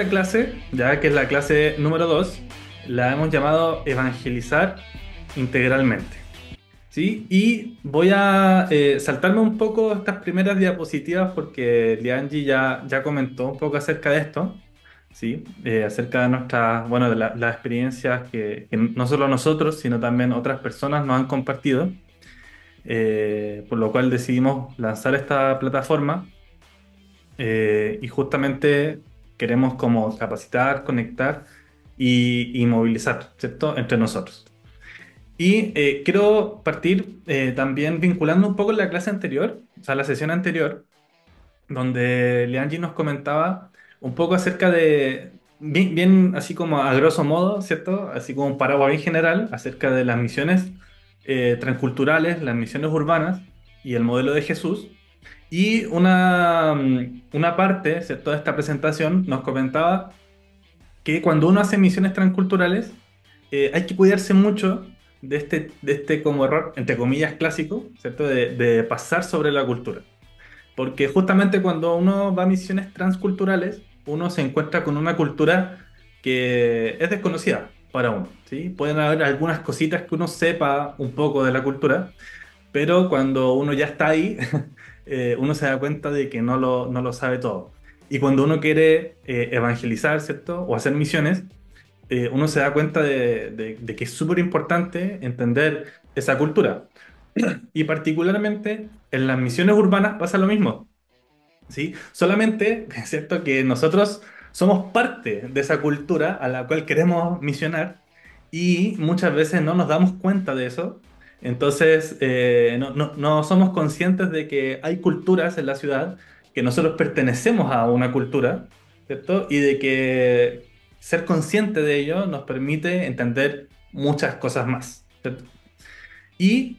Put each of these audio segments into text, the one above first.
esta clase, ya que es la clase número 2, la hemos llamado Evangelizar integralmente. ¿Sí? Y voy a saltarme un poco estas primeras diapositivas porque Lianji ya comentó un poco acerca de esto, ¿sí? Acerca de nuestras, bueno, de las experiencias que no solo nosotros, sino también otras personas nos han compartido, por lo cual decidimos lanzar esta plataforma y justamente queremos como capacitar, conectar y movilizar, ¿cierto? Entre nosotros. Y quiero partir también vinculando un poco la clase anterior, o sea, la sesión anterior, donde Lianji nos comentaba un poco acerca de, bien así como a grosso modo, ¿cierto? Así como un paraguas bien general, acerca de las misiones transculturales, las misiones urbanas y el modelo de Jesús. Y una parte, ¿cierto?, de esta presentación nos comentaba que cuando uno hace misiones transculturales, hay que cuidarse mucho de este como error, entre comillas, clásico, ¿cierto?, de pasar sobre la cultura. Porque justamente cuando uno va a misiones transculturales, uno se encuentra con una cultura que es desconocida para uno, ¿sí? Pueden haber algunas cositas que uno sepa un poco de la cultura, pero cuando uno ya está ahí, uno se da cuenta de que no lo sabe todo. Y cuando uno quiere evangelizar, ¿cierto? O hacer misiones, uno se da cuenta de que es súper importante entender esa cultura. Y particularmente en las misiones urbanas pasa lo mismo, ¿sí? Solamente, es cierto que nosotros somos parte de esa cultura a la cual queremos misionar y muchas veces no nos damos cuenta de eso. Entonces, no somos conscientes de que hay culturas en la ciudad, que nosotros pertenecemos a una cultura, ¿cierto? Y de que ser consciente de ello nos permite entender muchas cosas más, ¿cierto? Y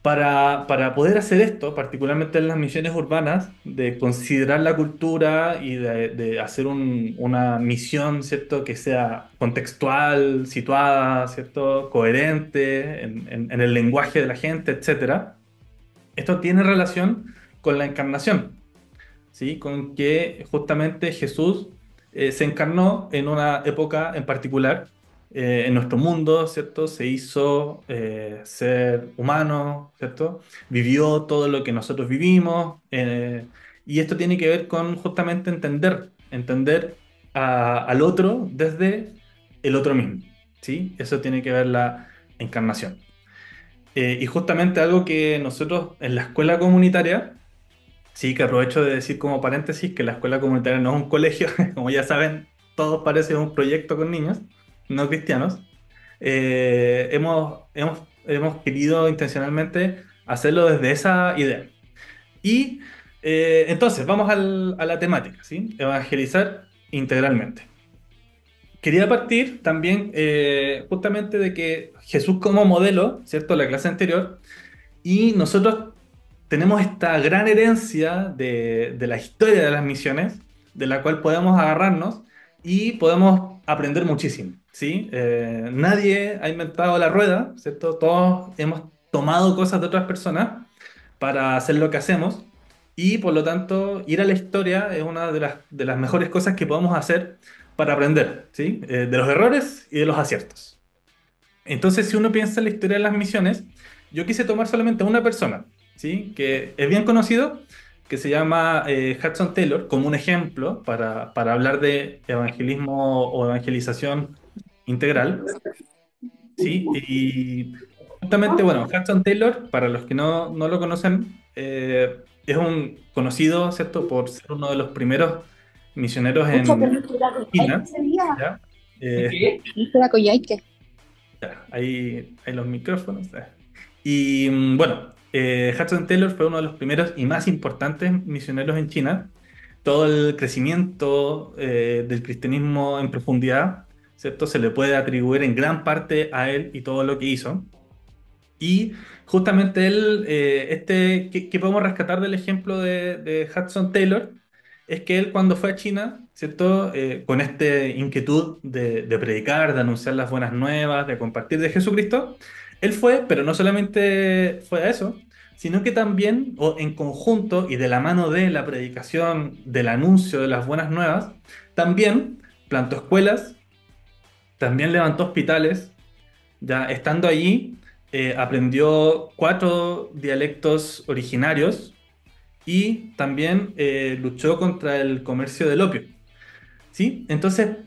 para poder hacer esto, particularmente en las misiones urbanas, de considerar la cultura y de hacer una misión, ¿cierto?, que sea contextual, situada, ¿cierto?, coherente en el lenguaje de la gente, etcétera, esto tiene relación con la encarnación, ¿sí? Con que justamente Jesús se encarnó en una época en particular, en nuestro mundo, ¿cierto? Se hizo ser humano, ¿cierto? Vivió todo lo que nosotros vivimos, y esto tiene que ver con justamente entender al otro desde el otro mismo, ¿sí? Eso tiene que ver la encarnación. Y justamente algo que nosotros en la escuela comunitaria, sí, que aprovecho de decir como paréntesis que la escuela comunitaria no es un colegio, como ya saben, todos parece un proyecto con niños no cristianos. Hemos querido intencionalmente hacerlo desde esa idea. Y entonces, vamos a la temática, ¿sí? Evangelizar integralmente. Quería partir también justamente de que Jesús como modelo, ¿cierto? La clase anterior, y nosotros tenemos esta gran herencia de la historia de las misiones, de la cual podemos agarrarnos y podemos aprender muchísimo, ¿sí? Nadie ha inventado la rueda, ¿cierto? Todos hemos tomado cosas de otras personas para hacer lo que hacemos y por lo tanto ir a la historia es una de las mejores cosas que podemos hacer para aprender, ¿sí? De los errores y de los aciertos. Entonces, si uno piensa en la historia de las misiones, yo quise tomar solamente a una persona, ¿sí? Que es bien conocido, que se llama Hudson Taylor, como un ejemplo para hablar de evangelismo o evangelización integral, ¿sí? Y justamente, bueno, Hudson Taylor, para los que no lo conocen, es un conocido, ¿cierto?, por ser uno de los primeros misioneros Pucha, pero en no estoy la Coyhaique China, ese día. ¿ya? ¿En Eh, qué? No estoy la Coyhaique. ahí los micrófonos. Y bueno, Hudson Taylor fue uno de los primeros y más importantes misioneros en China. Todo el crecimiento del cristianismo en profundidad, ¿cierto? Se le puede atribuir en gran parte a él y todo lo que hizo. Y justamente él, ¿qué podemos rescatar del ejemplo de Hudson Taylor? Es que él cuando fue a China, ¿cierto? Con esta inquietud de predicar, de anunciar las buenas nuevas, de compartir de Jesucristo, él fue, pero no solamente fue a eso, sino que también, o en conjunto y de la mano de la predicación, del anuncio de las buenas nuevas, También plantó escuelas, también levantó hospitales, ya estando allí, aprendió 4 dialectos originarios y también luchó contra el comercio del opio. ¿Sí? Entonces,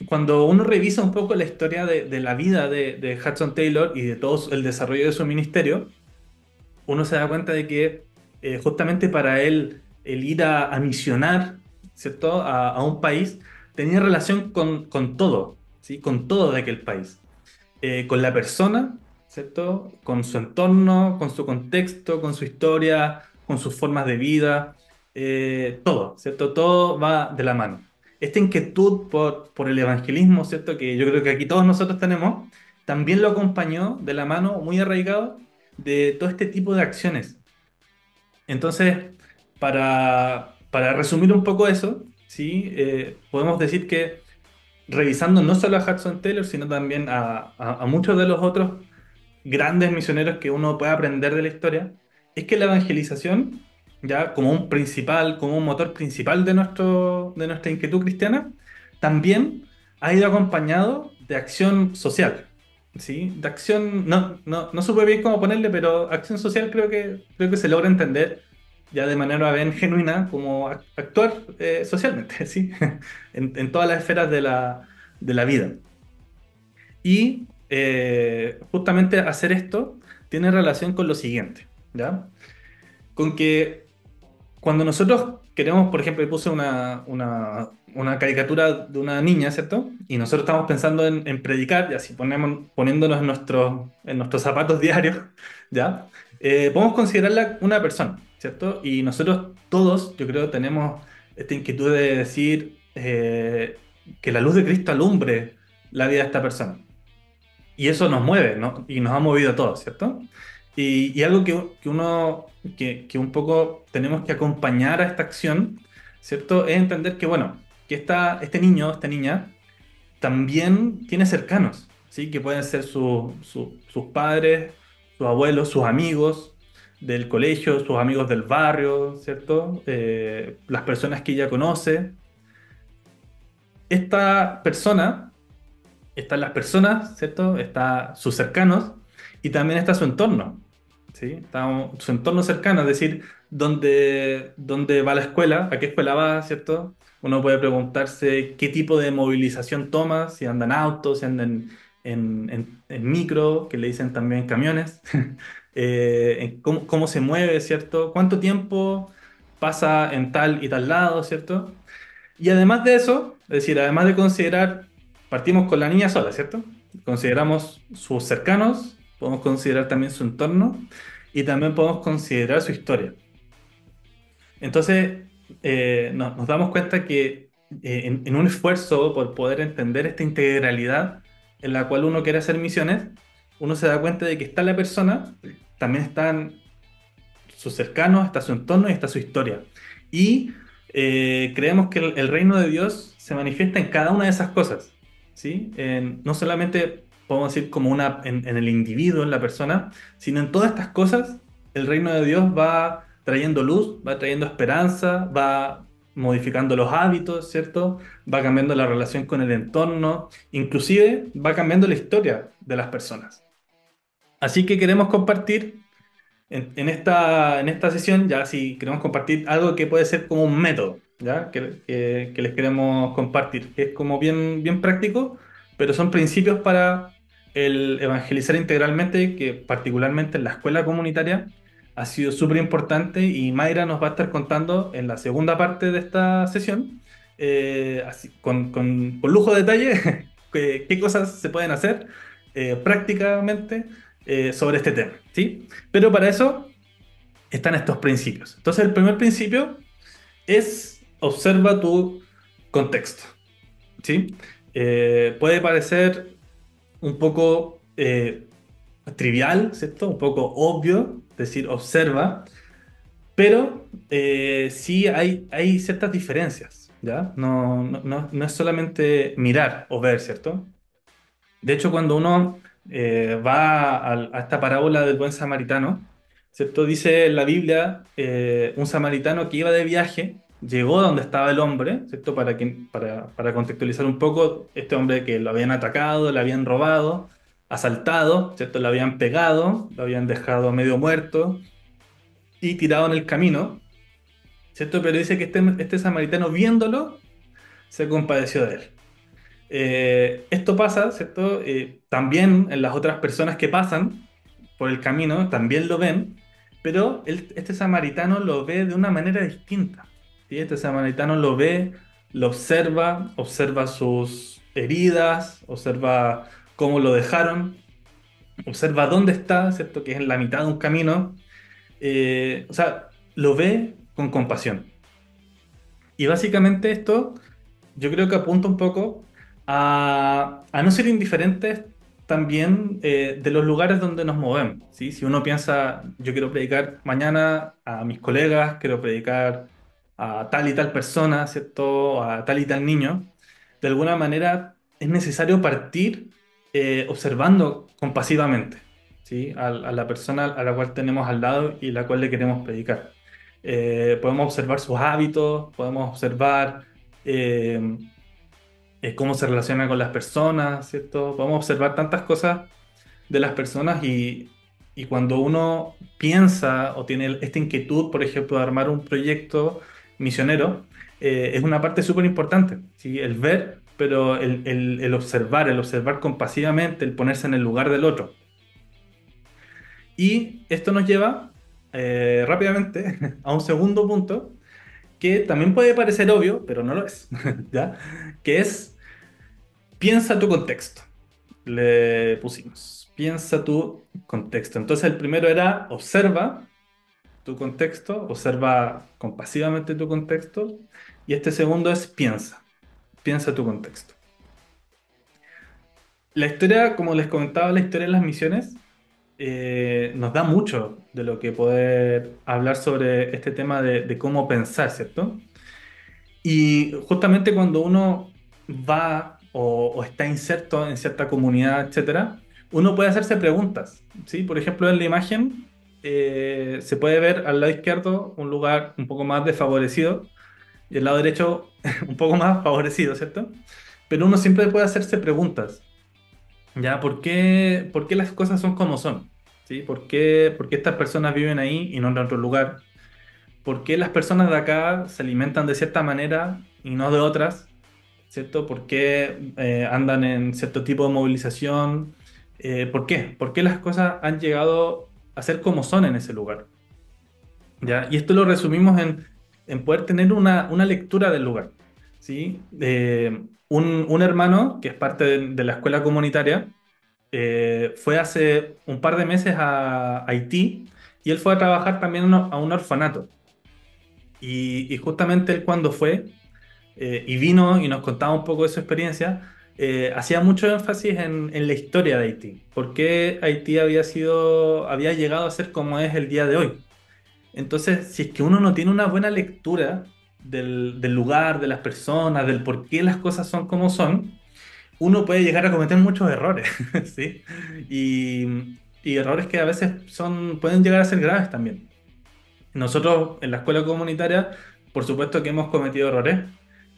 cuando uno revisa un poco la historia de la vida de Hudson Taylor y de todo el desarrollo de su ministerio, uno se da cuenta de que justamente para él el ir a misionar, ¿cierto? A un país tenía relación con todo, ¿sí? Con todo de aquel país. Con la persona, ¿cierto? Con su entorno, con su contexto, con su historia, con sus formas de vida, todo, ¿cierto? Todo va de la mano. Esta inquietud por el evangelismo, ¿cierto? Que yo creo que aquí todos nosotros tenemos, también lo acompañó de la mano, muy arraigado, de todo este tipo de acciones. Entonces, para resumir un poco eso, ¿sí? Podemos decir que revisando no solo a Hudson Taylor, sino también a muchos de los otros grandes misioneros que uno puede aprender de la historia, es que la evangelización, ya como un principal, como un motor principal de nuestra inquietud cristiana, también ha ido acompañado de acción social. ¿Sí? De acción, no supe bien cómo ponerle, pero acción social creo que se logra entender ya de manera bien genuina como actuar socialmente, ¿sí? En todas las esferas de la vida. Y justamente hacer esto tiene relación con lo siguiente, ¿ya? Con que cuando nosotros queremos, por ejemplo, puse una caricatura de una niña, ¿cierto? Y nosotros estamos pensando en predicar, y así poniéndonos en nuestros zapatos diarios, ¿ya? Podemos considerarla una persona, ¿cierto? Y nosotros todos, yo creo, tenemos esta inquietud de decir que la luz de Cristo alumbre la vida de esta persona. Y eso nos mueve, ¿no? Y nos ha movido a todos, ¿cierto? Y algo que un poco tenemos que acompañar a esta acción, ¿cierto? Es entender que, bueno, que este niño, esta niña, también tiene cercanos, ¿sí? Que pueden ser sus padres, sus abuelos, sus amigos del colegio, sus amigos del barrio, ¿cierto? Las personas que ella conoce. Esta persona están las personas, ¿cierto? Está sus cercanos y también está su entorno, ¿sí? Está su entorno cercano, es decir, dónde va la escuela, a qué escuela va, ¿cierto? Uno puede preguntarse qué tipo de movilización toma, si anda en auto, si anda en micro, que le dicen también camiones, en cómo se mueve, ¿cierto? ¿Cuánto tiempo pasa en tal y tal lado, ¿cierto? Y además de eso, es decir, además de considerar, partimos con la niña sola, ¿cierto? Consideramos sus cercanos, podemos considerar también su entorno y también podemos considerar su historia. Entonces, nos damos cuenta que en un esfuerzo por poder entender esta integralidad en la cual uno quiere hacer misiones, uno se da cuenta de que está la persona, también están sus cercanos, está su entorno y está su historia. Y creemos que el reino de Dios se manifiesta en cada una de esas cosas, ¿sí? No solamente podemos decir como en el individuo, en la persona, sino en todas estas cosas, el reino de Dios va trayendo luz, va trayendo esperanza, va modificando los hábitos, ¿cierto? Va cambiando la relación con el entorno, inclusive va cambiando la historia de las personas. Así que queremos compartir en esta sesión, ya si queremos compartir algo que puede ser como un método, ¿ya? Que les queremos compartir, que es como bien práctico, pero son principios para el evangelizar integralmente, que particularmente en la escuela comunitaria ha sido súper importante y Mayra nos va a estar contando en la segunda parte de esta sesión, así, con lujo de detalle, qué cosas se pueden hacer prácticamente sobre este tema, ¿sí? Pero para eso están estos principios. Entonces, el primer principio es observa tu contexto, ¿sí? Puede parecer un poco trivial, ¿cierto? Un poco obvio decir observa, pero sí hay ciertas diferencias, ¿ya? No es solamente mirar o ver, ¿cierto? De hecho, cuando uno va a esta parábola del buen samaritano, ¿cierto? Dice en la Biblia un samaritano que iba de viaje llegó donde estaba el hombre, ¿cierto? Para contextualizar un poco, este hombre que lo habían atacado, le habían robado, asaltado, ¿cierto? Le habían pegado, lo habían dejado medio muerto y tirado en el camino, ¿cierto? Pero dice que este samaritano viéndolo se compadeció de él. Esto pasa, ¿cierto? También en las otras personas que pasan por el camino, también lo ven, pero este samaritano lo ve de una manera distinta. ¿Sí? Este samaritano lo ve, lo observa, observa sus heridas, observa cómo lo dejaron, observa dónde está, ¿cierto? Que es en la mitad de un camino. O sea, lo ve con compasión. Y básicamente esto yo creo que apunta un poco a no ser indiferentes también de los lugares donde nos movemos, ¿sí? Si uno piensa, yo quiero predicar mañana a mis colegas, quiero predicar a tal y tal persona, ¿cierto? A tal y tal niño, de alguna manera es necesario partir observando compasivamente, ¿sí? A la persona a la cual tenemos al lado y la cual le queremos predicar. Podemos observar sus hábitos, podemos observar eh, cómo se relaciona con las personas, ¿cierto? Podemos observar tantas cosas de las personas y cuando uno piensa o tiene esta inquietud, por ejemplo, de armar un proyecto misionero, es una parte súper importante, ¿sí? El ver, pero el observar compasivamente, el ponerse en el lugar del otro. Y esto nos lleva rápidamente a un segundo punto que también puede parecer obvio, pero no lo es, ¿ya? Que es piensa tu contexto. Le pusimos, piensa tu contexto. Entonces el primero era observa tu contexto, observa compasivamente tu contexto. Y este segundo es piensa, piensa tu contexto. La historia, como les comentaba, la historia de las misiones nos da mucho de lo que poder hablar sobre este tema de cómo pensar, ¿cierto? Y justamente cuando uno va o está inserto en cierta comunidad, etcétera, uno puede hacerse preguntas, ¿sí? Por ejemplo, en la imagen se puede ver al lado izquierdo un lugar un poco más desfavorecido y al lado derecho un poco más favorecido, ¿cierto? Pero uno siempre puede hacerse preguntas, ¿ya? Por qué las cosas son como son? ¿Sí? Por qué estas personas viven ahí y no en otro lugar? ¿Por qué las personas de acá se alimentan de cierta manera y no de otras? ¿Cierto? ¿Por qué andan en cierto tipo de movilización? ¿Por qué? ¿Por qué las cosas han llegado a ser como son en ese lugar? ¿Ya? Y esto lo resumimos en poder tener una lectura del lugar. ¿Sí? Un hermano que es parte de la escuela comunitaria fue hace un par de meses a Haití y él fue a trabajar también a un orfanato. Y justamente él cuando fue y vino y nos contaba un poco de su experiencia, hacía mucho énfasis en la historia de Haití, por qué Haití había llegado a ser como es el día de hoy. Entonces, si es que uno no tiene una buena lectura del lugar, de las personas, del por qué las cosas son como son, uno puede llegar a cometer muchos errores, ¿sí? Y errores que a veces pueden llegar a ser graves también. Nosotros en la escuela comunitaria, por supuesto que hemos cometido errores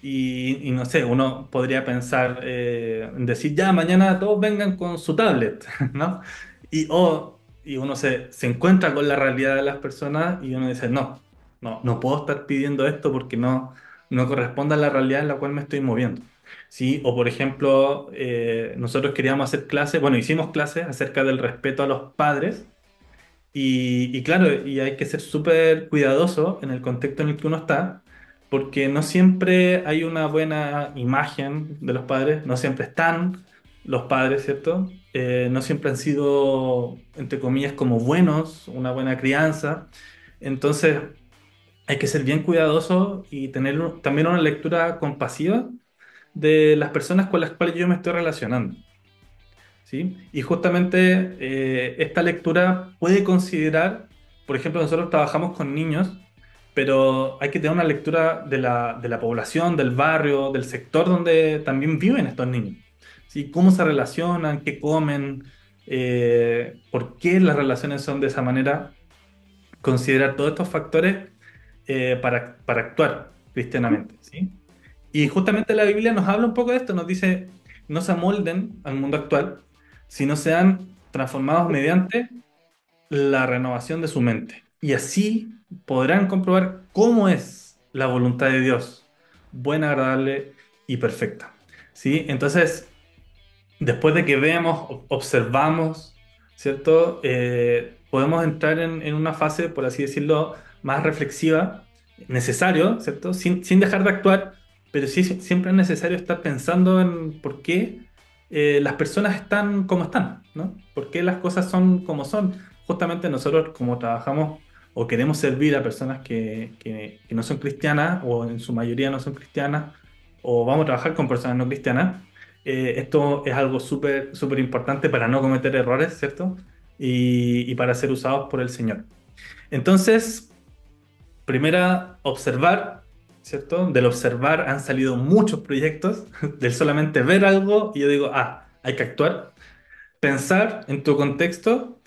y no sé, uno podría pensar en decir, ya, mañana todos vengan con su tablet, ¿no? Y uno se encuentra con la realidad de las personas y uno dice, no puedo estar pidiendo esto porque no corresponde a la realidad en la cual me estoy moviendo. Sí, o por ejemplo, nosotros queríamos hacer clases, bueno, hicimos clases acerca del respeto a los padres y claro, y hay que ser súper cuidadoso en el contexto en el que uno está, porque no siempre hay una buena imagen de los padres, no siempre están los padres, ¿cierto? No siempre han sido, entre comillas, como buenos, una buena crianza. Entonces, hay que ser bien cuidadoso y tener también una lectura compasiva de las personas con las cuales yo me estoy relacionando. ¿Sí? Y justamente esta lectura puede considerar, por ejemplo, nosotros trabajamos con niños, pero hay que tener una lectura de la población, del barrio, del sector donde también viven estos niños. ¿Sí? ¿Cómo se relacionan? ¿Qué comen? ¿Por qué las relaciones son de esa manera? Considerar todos estos factores para actuar. cristianamente, ¿sí? Y justamente la Biblia nos habla un poco de esto, nos dice, no se amolden al mundo actual, sino sean transformados mediante la renovación de su mente. Y así podrán comprobar cómo es la voluntad de Dios, buena, agradable y perfecta. ¿Sí? Entonces, después de que vemos, observamos, ¿cierto? Podemos entrar en una fase, por así decirlo, más reflexiva, necesario, ¿cierto? Sin dejar de actuar, pero sí siempre es necesario estar pensando en por qué las personas están como están, ¿no? ¿Por qué las cosas son como son? Justamente nosotros, como trabajamos o queremos servir a personas que no son cristianas, o en su mayoría no son cristianas, o vamos a trabajar con personas no cristianas, esto es algo súper, súper importante para no cometer errores, ¿cierto? Y para ser usados por el Señor. Entonces, primera, observar, ¿cierto? Del observar han salido muchos proyectos, del solamente ver algo y yo digo, ah, hay que actuar. Pensar en tu contexto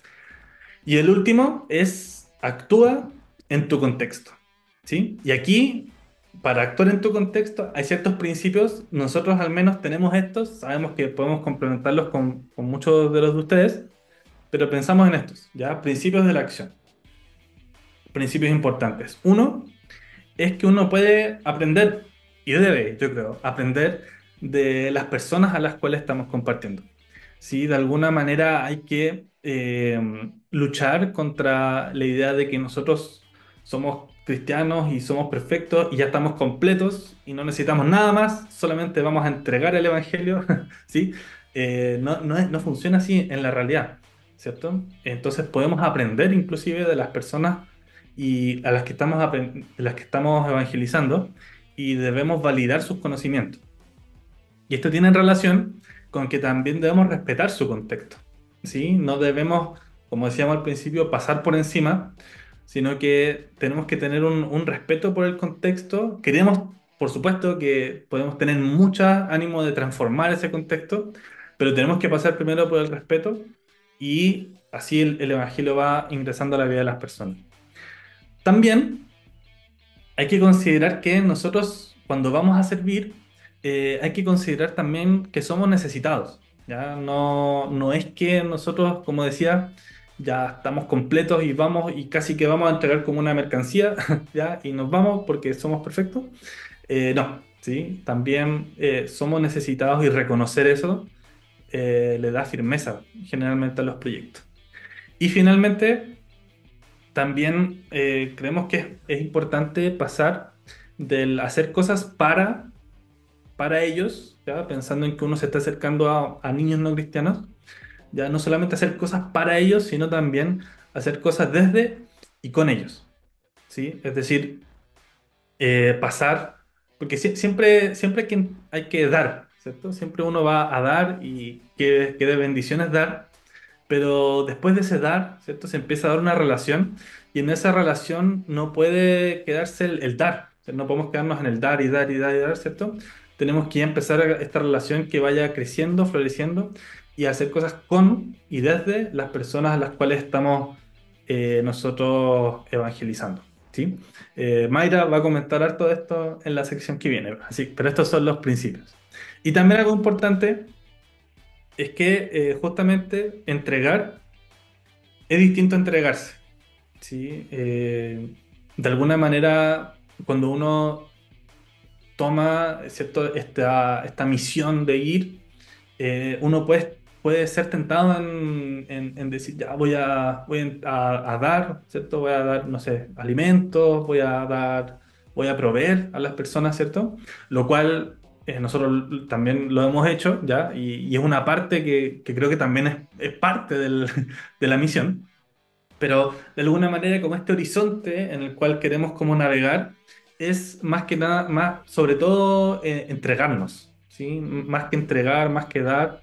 y el último es actúa en tu contexto, ¿sí? Y aquí, para actuar en tu contexto, hay ciertos principios, nosotros al menos tenemos estos, sabemos que podemos complementarlos con muchos de los de ustedes, pero pensamos en estos, ¿ya? Principios de la acción, principios importantes. Uno es que uno puede aprender, y debe, yo creo, aprender de las personas a las cuales estamos compartiendo. Sí, de alguna manera hay que luchar contra la idea de que nosotros somos cristianos y somos perfectos y ya estamos completos y no necesitamos nada más, solamente vamos a entregar el Evangelio, ¿sí? No funciona así en la realidad, ¿cierto? Entonces podemos aprender inclusive de las personas y a las que las que estamos evangelizando y debemos validar sus conocimientos. Y esto tiene relación con que también debemos respetar su contexto, ¿sí? No debemos, como decíamos al principio, pasar por encima, sino que tenemos que tener un respeto por el contexto. Queremos, por supuesto, que podemos tener mucho ánimo de transformar ese contexto, pero tenemos que pasar primero por el respeto y así el Evangelio va ingresando a la vida de las personas. También hay que considerar que nosotros, cuando vamos a servir, hay que considerar también que somos necesitados. ¿Ya? No es que nosotros, como decía, ya estamos completos y vamos y casi que vamos a entregar como una mercancía, ¿ya? Y nos vamos porque somos perfectos. No, ¿sí? También somos necesitados y reconocer eso le da firmeza generalmente a los proyectos. Y finalmente, también creemos que es importante pasar del hacer cosas para ellos, ¿ya? Pensando en que uno se está acercando a niños no cristianos, ya no solamente hacer cosas para ellos, sino también hacer cosas desde y con ellos, ¿sí? Es decir, pasar, porque siempre hay que dar, ¿cierto? Siempre uno va a dar y que de bendiciones dar, pero después de ese dar, ¿cierto? Se empieza a dar una relación y en esa relación no puede quedarse el dar. O sea, no podemos quedarnos en el dar y dar y dar y dar, ¿cierto? Tenemos que empezar esta relación que vaya creciendo, floreciendo y hacer cosas con y desde las personas a las cuales estamos nosotros evangelizando, ¿sí? Mayra va a comentar harto de esto en la sección que viene, así, pero estos son los principios. Y también algo importante es que justamente entregar es distinto a entregarse, ¿sí? De alguna manera, cuando uno toma, ¿cierto? Esta misión de ir, uno puede ser tentado en decir, ya voy a dar, ¿cierto? Voy a dar, no sé, alimentos, voy a proveer a las personas, ¿cierto? Lo cual nosotros también lo hemos hecho, ¿ya? Y es una parte que creo que también es parte de la misión. Pero de alguna manera, como este horizonte en el cual queremos como navegar, es más que nada, más, sobre todo entregarnos, ¿sí? Más que entregar, más que dar,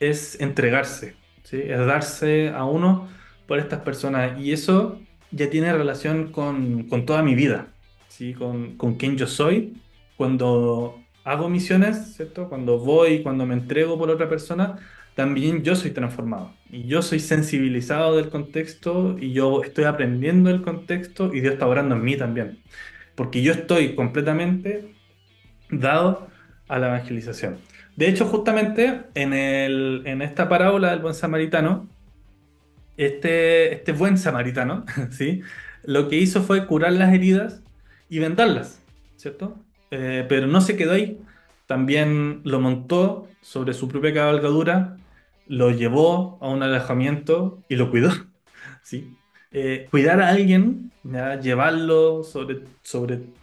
es entregarse, ¿sí? Es darse a uno por estas personas. Y eso ya tiene relación con toda mi vida, ¿sí? Con quién yo soy. Cuando hago misiones, ¿cierto? Cuando voy, cuando me entrego por otra persona, también yo soy transformado y yo soy sensibilizado del contexto y yo estoy aprendiendo el contexto y Dios está obrando en mí también. porque yo estoy completamente dado a la evangelización. De hecho, justamente en esta parábola del buen samaritano, este buen samaritano, ¿sí? Lo que hizo fue curar las heridas y vendarlas, ¿cierto? Pero no se quedó ahí. También lo montó sobre su propia cabalgadura, lo llevó a un alojamiento y lo cuidó. ¿Sí? Cuidar a alguien, ¿ya? Llevarlo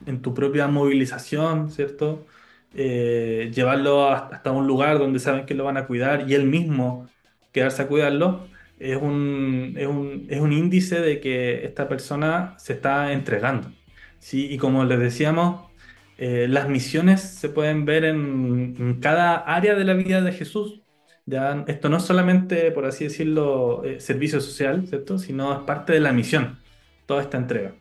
en tu propia movilización, ¿cierto? Llevarlo hasta un lugar donde saben que lo van a cuidar y él mismo quedarse a cuidarlo, es un índice de que esta persona se está entregando, ¿sí? Y como les decíamos, las misiones se pueden ver en cada área de la vida de Jesús. Ya, esto no es solamente, por así decirlo, servicio social, ¿cierto? Sino es parte de la misión, toda esta entrega.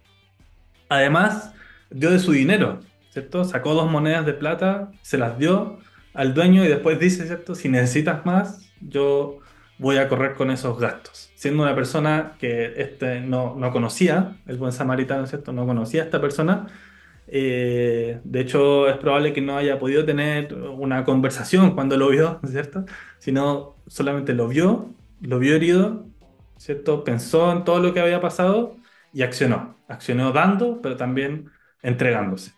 Además, dio de su dinero, ¿cierto? Sacó dos monedas de plata, se las dio al dueño y después dice, ¿cierto? Si necesitas más, yo voy a correr con esos gastos. Siendo una persona que no conocía, el buen samaritano, ¿cierto? No conocía a esta persona. De hecho, es probable que no haya podido tener una conversación cuando lo vio, ¿cierto? Sino solamente lo vio herido, ¿cierto? Pensó en todo lo que había pasado y accionó. Accionó dando, pero también entregándose.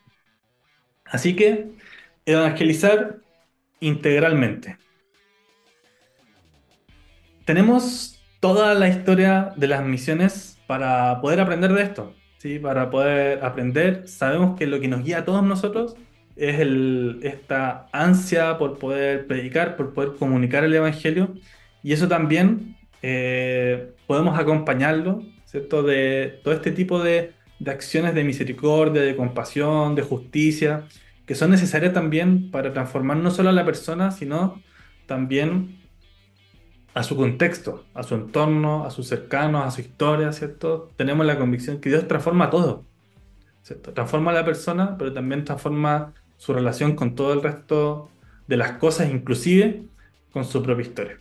Así que evangelizar integralmente. Tenemos toda la historia de las misiones para poder aprender de esto, ¿sí? Para poder aprender, sabemos que lo que nos guía a todos nosotros es esta ansia por poder predicar, por poder comunicar el Evangelio, y eso también podemos acompañarlo, ¿cierto? De todo este tipo de acciones de misericordia, de compasión, de justicia, que son necesarias también para transformar no solo a la persona, sino también a su contexto, a su entorno, a sus cercanos, a su historia, ¿cierto? Tenemos la convicción que Dios transforma todo, ¿cierto? Transforma a la persona, pero también transforma su relación con todo el resto de las cosas, inclusive con su propia historia.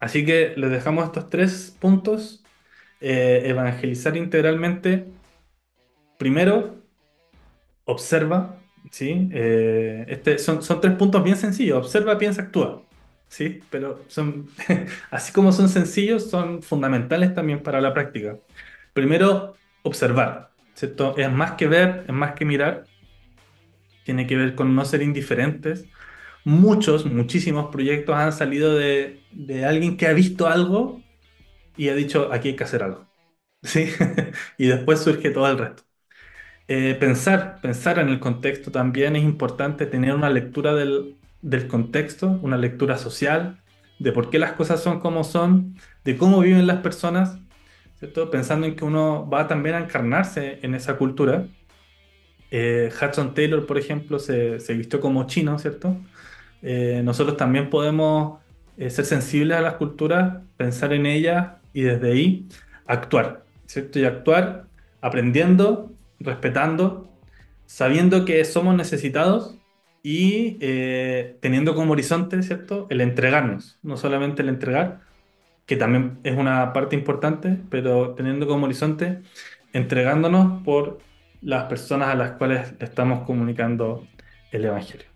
Así que les dejamos estos tres puntos. Evangelizar integralmente. Primero, observa, ¿sí? Son tres puntos bien sencillos. Observa, piensa, actúa, ¿sí? Pero son, así como son sencillos, son fundamentales también para la práctica. Primero, observar, ¿cierto? Es más que ver, es más que mirar, tiene que ver con no ser indiferentes. Muchísimos proyectos han salido de alguien que ha visto algo y ha dicho, aquí hay que hacer algo, ¿sí? Y después surge todo el resto. Pensar en el contexto también es importante, tener una lectura del contexto, una lectura social, de por qué las cosas son como son, de cómo viven las personas, ¿cierto? Pensando en que uno va también a encarnarse en esa cultura. Hudson Taylor, por ejemplo, se vistió como chino, ¿cierto? Nosotros también podemos ser sensibles a las culturas, pensar en ellas y desde ahí actuar, ¿cierto? Y actuar aprendiendo, respetando, sabiendo que somos necesitados y teniendo como horizonte, ¿cierto? El entregarnos, no solamente el entregar, que también es una parte importante, pero teniendo como horizonte entregándonos por las personas a las cuales le estamos comunicando el Evangelio.